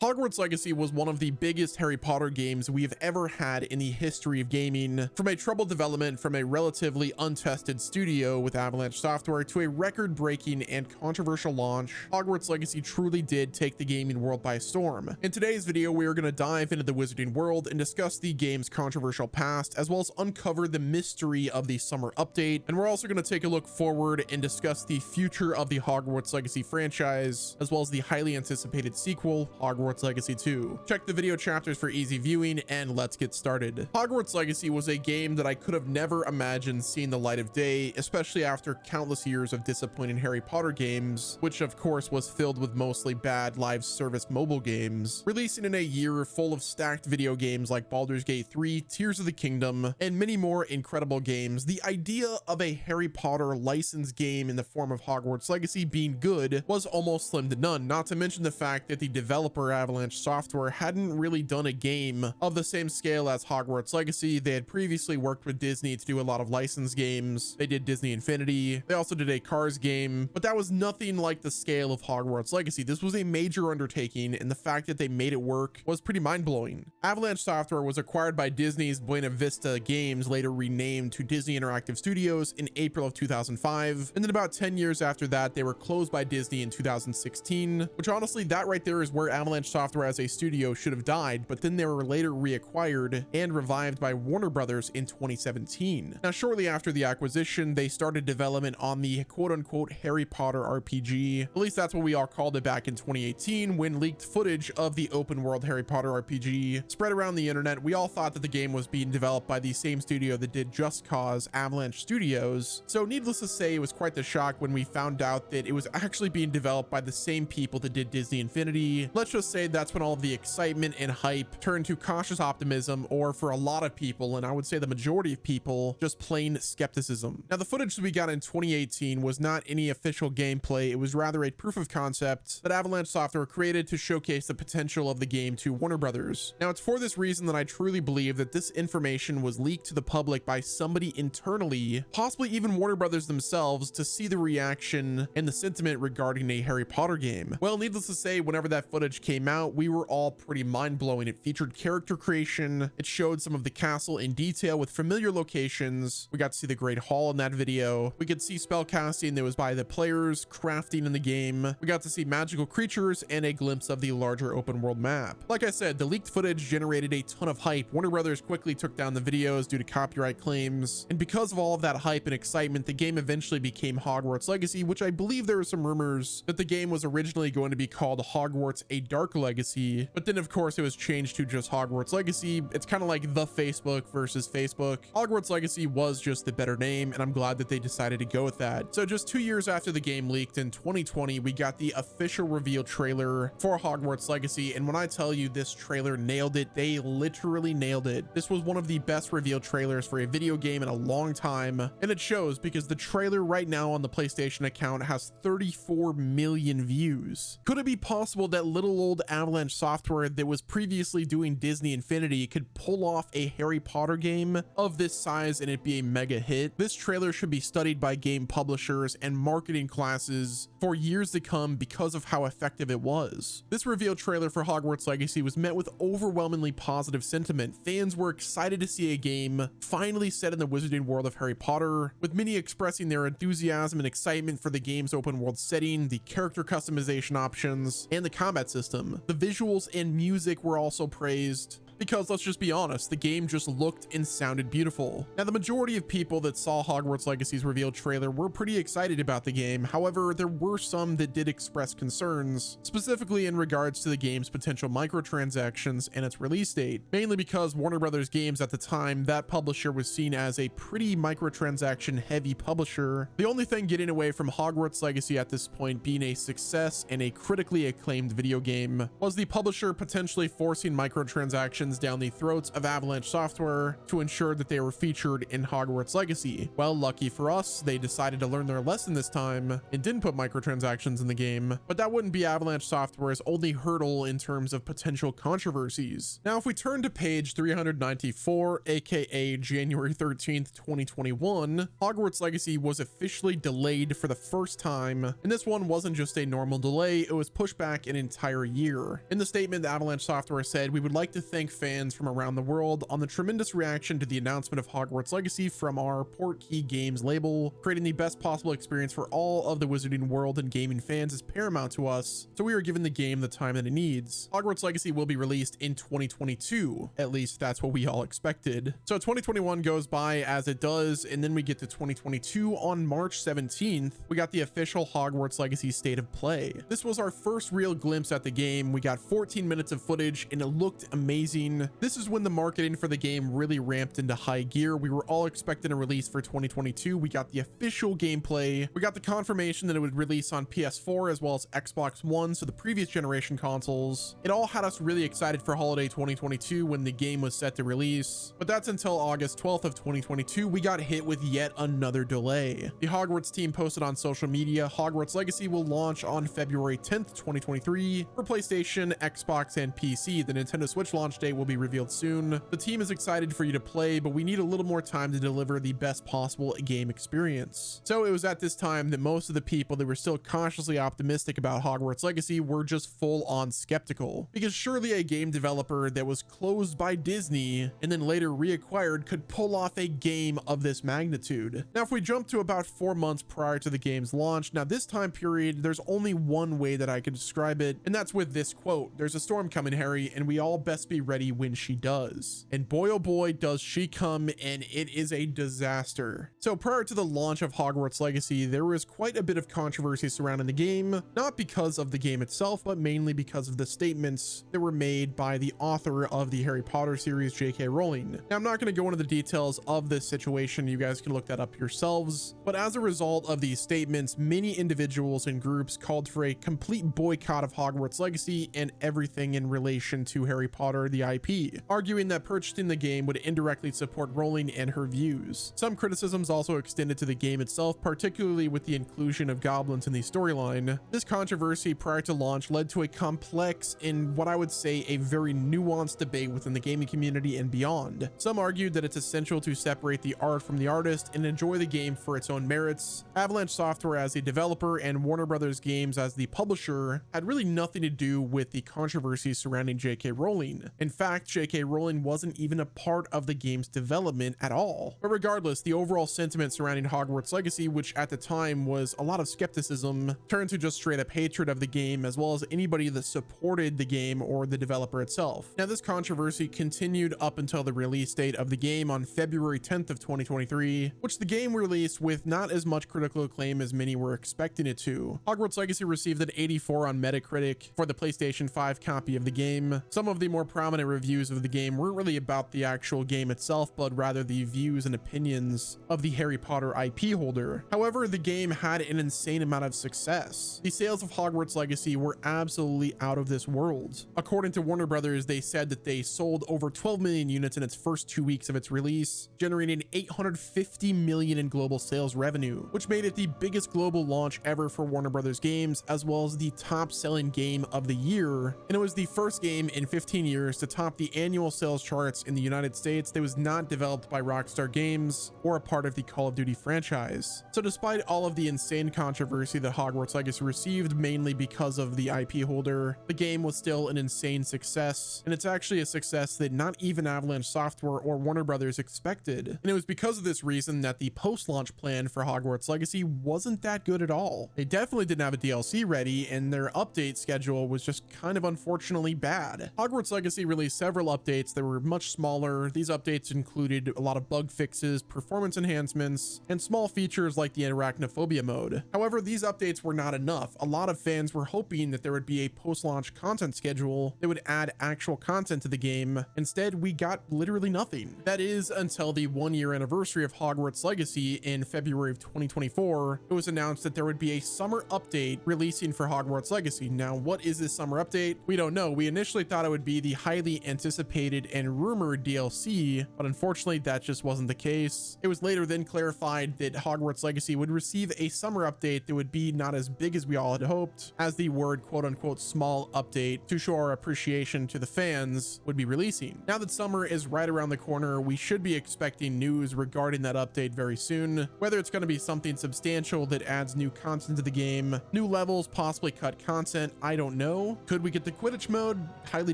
Hogwarts Legacy was one of the biggest Harry Potter games we have ever had in the history of gaming. From a troubled development from a relatively untested studio with Avalanche Software to a record-breaking and controversial launch, Hogwarts Legacy truly did take the gaming world by storm. In today's video, we are going to dive into the wizarding world and discuss the game's controversial past, as well as uncover the mystery of the summer update. And we're also going to take a look forward and discuss the future of the Hogwarts Legacy franchise, as well as the highly anticipated sequel, Hogwarts Legacy 2. Check the video chapters for easy viewing, and let's get started. Hogwarts Legacy was a game that I could have never imagined seeing the light of day, especially after countless years of disappointing Harry Potter games, which of course was filled with mostly bad live service mobile games. Releasing in a year full of stacked video games like Baldur's Gate 3, Tears of the Kingdom, and many more incredible games, the idea of a Harry Potter licensed game in the form of Hogwarts Legacy being good was almost slim to none, not to mention the fact that the developer Avalanche Software hadn't really done a game of the same scale as Hogwarts Legacy. They had previously worked with Disney to do a lot of licensed games. They did Disney Infinity. They also did a Cars game, but that was nothing like the scale of Hogwarts Legacy. This was a major undertaking, and the fact that they made it work was pretty mind-blowing. Avalanche Software was acquired by Disney's Buena Vista Games, later renamed to Disney Interactive Studios, in April of 2005, and then about 10 years after that, they were closed by Disney in 2016, which honestly, that right there is where Avalanche Software as a studio should have died, but then they were later reacquired and revived by Warner Brothers in 2017. Now, shortly after the acquisition, they started development on the quote-unquote Harry Potter RPG. At least that's what we all called it back in 2018, when leaked footage of the open world Harry Potter RPG spread around the internet. We all thought that the game was being developed by the same studio that did Just Cause, Avalanche Studios. So needless to say, it was quite the shock when we found out that it was actually being developed by the same people that did Disney Infinity. Let's just say that's when all of the excitement and hype turned to cautious optimism, or for a lot of people, and I would say the majority of people, just plain skepticism. Now, the footage that we got in 2018 was not any official gameplay. It was rather a proof of concept that Avalanche Software created to showcase the potential of the game to Warner Brothers. Now, it's for this reason that I truly believe that this information was leaked to the public by somebody internally, possibly even Warner Brothers themselves, to see the reaction and the sentiment regarding a Harry Potter game. Well, needless to say, whenever that footage came out, we were all pretty mind-blowing. It featured character creation. It showed some of the castle in detail with familiar locations. We got to see the Great Hall in that video. We could see spellcasting that was by the players, crafting in the game. We got to see magical creatures and a glimpse of the larger open world map. Like I said, the leaked footage generated a ton of hype. Warner Brothers quickly took down the videos due to copyright claims. And because of all of that hype and excitement, the game eventually became Hogwarts Legacy, which I believe there were some rumors that the game was originally going to be called Hogwarts: A Dark Legacy, but then of course it was changed to just Hogwarts Legacy. It's kind of like the Facebook versus Facebook. Hogwarts Legacy was just the better name, and I'm glad that they decided to go with that. So just 2 years after the game leaked in 2020, we got the official reveal trailer for Hogwarts Legacy, and when I tell you this trailer nailed it, they literally nailed it. This was one of the best reveal trailers for a video game in a long time, and it shows because the trailer right now on the PlayStation account has 34 million views. Could it be possible that little old Avalanche Software that was previously doing Disney Infinity could pull off a Harry Potter game of this size and it be a mega hit? This trailer should be studied by game publishers and marketing classes for years to come because of how effective it was. This reveal trailer for Hogwarts Legacy was met with overwhelmingly positive sentiment. Fans were excited to see a game finally set in the wizarding world of Harry Potter, with many expressing their enthusiasm and excitement for the game's open world setting, the character customization options, and the combat system. The visuals and music were also praised, because let's just be honest, the game just looked and sounded beautiful. Now, the majority of people that saw Hogwarts Legacy's reveal trailer were pretty excited about the game. However, there were some that did express concerns, specifically in regards to the game's potential microtransactions and its release date, mainly because Warner Brothers Games at the time, that publisher was seen as a pretty microtransaction heavy publisher. The only thing getting away from Hogwarts Legacy at this point being a success and a critically acclaimed video game was the publisher potentially forcing microtransactions microtransactions down the throats of Avalanche Software to ensure that they were featured in Hogwarts Legacy. Well, lucky for us, they decided to learn their lesson this time and didn't put microtransactions in the game, but that wouldn't be Avalanche Software's only hurdle in terms of potential controversies. Now, if we turn to page 394, aka January 13th, 2021, Hogwarts Legacy was officially delayed for the first time, and this one wasn't just a normal delay, it was pushed back an entire year. In the statement, Avalanche Software said, "We would like to thank fans from around the world on the tremendous reaction to the announcement of Hogwarts Legacy from our Portkey Games label. Creating the best possible experience for all of the wizarding world and gaming fans is paramount to us, so we are giving the game the time that it needs. Hogwarts Legacy will be released in 2022. At least that's what we all expected." So 2021 goes by as it does, and then we get to 2022 on March 17th. We got the official Hogwarts Legacy State of Play. This was our first real glimpse at the game. We got 14 minutes of footage and it looked amazing. This is when the marketing for the game really ramped into high gear. We were all expecting a release for 2022. We got the official gameplay. We got the confirmation that it would release on PS4 as well as Xbox One, so the previous generation consoles. It all had us really excited for holiday 2022 when the game was set to release, but that's until August 12th of 2022 we got hit with yet another delay. The Hogwarts team posted on social media, "Hogwarts Legacy will launch on February 10th, 2023 for PlayStation, Xbox, and PC. The Nintendo Switch launch date will be revealed soon. The team is excited for you to play, but we need a little more time to deliver the best possible game experience." So it was at this time that most of the people that were still cautiously optimistic about Hogwarts Legacy were just full on skeptical, because surely a game developer that was closed by Disney and then later reacquired could pull off a game of this magnitude. Now, if we jump to about 4 months prior to the game's launch, now this time period, there's only one way that I could describe it, and that's with this quote: "There's a storm coming, Harry, and we all best be ready when she does." And boy, oh boy, does she come, and it is a disaster. So prior to the launch of Hogwarts Legacy, there was quite a bit of controversy surrounding the game, not because of the game itself, but mainly because of the statements that were made by the author of the Harry Potter series, J.K. Rowling. Now, I'm not going to go into the details of this situation, you guys can look that up yourselves, but as a result of these statements, many individuals and groups called for a complete boycott of Hogwarts Legacy and everything in relation to Harry Potter, the IP, arguing that purchasing the game would indirectly support Rowling and her views. Some criticisms also extended to the game itself, particularly with the inclusion of goblins in the storyline. This controversy prior to launch led to a complex and what I would say a very nuanced debate within the gaming community and beyond. Some argued that it's essential to separate the art from the artist and enjoy the game for its own merits. Avalanche Software as the developer and Warner Brothers Games as the publisher had really nothing to do with the controversy surrounding J.K. Rowling. In fact, J.K. Rowling wasn't even a part of the game's development at all. But regardless, the overall sentiment surrounding Hogwarts Legacy, which at the time was a lot of skepticism, turned to just straight up hatred of the game, as well as anybody that supported the game or the developer itself. Now, this controversy continued up until the release date of the game on February 10th of 2023, which the game released with not as much critical acclaim as many were expecting it to. Hogwarts Legacy received an 84 on Metacritic for the PlayStation 5 copy of the game. Some of the more prominent reviews of the game weren't really about the actual game itself, but rather the views and opinions of the Harry Potter IP holder. However, the game had an insane amount of success. The sales of Hogwarts Legacy were absolutely out of this world. According to Warner Brothers, they said that they sold over 12 million units in its first 2 weeks of its release, generating 850 million in global sales revenue, which made it the biggest global launch ever for Warner Brothers Games, as well as the top-selling game of the year. And it was the first game in 15 years to top the annual sales charts in the United States that was not developed by Rockstar Games or a part of the Call of Duty franchise. So despite all of the insane controversy that Hogwarts Legacy received, mainly because of the IP holder, the game was still an insane success, and it's actually a success that not even Avalanche Software or Warner Brothers expected. And it was because of this reason that the post-launch plan for Hogwarts Legacy wasn't that good at all. They definitely didn't have a DLC ready, and their update schedule was just kind of unfortunately bad. Hogwarts Legacy released several updates that were much smaller. These updates included a lot of bug fixes, performance enhancements, and small features like the arachnophobia mode. However, these updates were not enough. A lot of fans were hoping that there would be a post-launch content schedule that would add actual content to the game. Instead, we got literally nothing. That is until the 1-year anniversary of Hogwarts Legacy in February of 2024. It was announced that there would be a summer update releasing for Hogwarts Legacy. Now, what is this summer update? We don't know. We initially thought it would be the highly highly anticipated and rumored DLC, but unfortunately that just wasn't the case. It was later then clarified that Hogwarts Legacy would receive a summer update that would be not as big as we all had hoped, as the word quote unquote small update to show our appreciation to the fans would be releasing. Now that summer is right around the corner, we should be expecting news regarding that update very soon, whether it's going to be something substantial that adds new content to the game, new levels, possibly cut content, I don't know. Could we get the Quidditch mode? Highly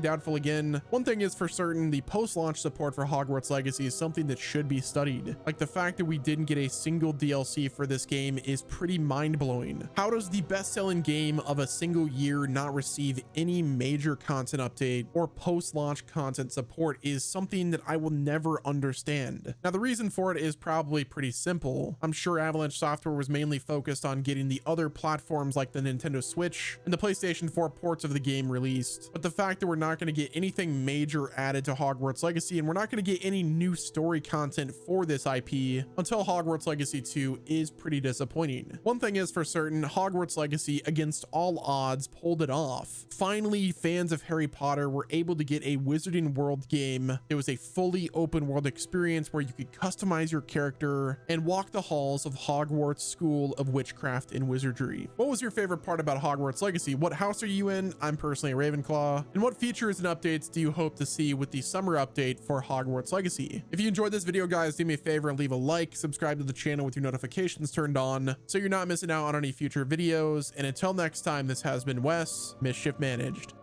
doubtful again. One thing is for certain, the post-launch support for Hogwarts Legacy is something that should be studied. Like, the fact that we didn't get a single DLC for this game is pretty mind-blowing. How does the best-selling game of a single year not receive any major content update or post-launch content support is something that I will never understand. Now, the reason for it is probably pretty simple. I'm sure Avalanche Software was mainly focused on getting the other platforms like the Nintendo Switch and the PlayStation 4 ports of the game released, but the fact that we're not going to get anything major added to Hogwarts Legacy and we're not going to get any new story content for this IP until Hogwarts Legacy 2 is pretty disappointing. One thing is for certain, Hogwarts Legacy, against all odds, pulled it off. Finally, fans of Harry Potter were able to get a Wizarding World game. It was a fully open world experience where you could customize your character and walk the halls of Hogwarts School of Witchcraft and Wizardry. What was your favorite part about Hogwarts Legacy? What house are you in? I'm personally a Ravenclaw. And what features and updates do you hope to see with the summer update for Hogwarts Legacy? If you enjoyed this video, guys, do me a favor and leave a like, subscribe to the channel with your notifications turned on so you're not missing out on any future videos. And until next time, this has been Wes, Mischief Managed.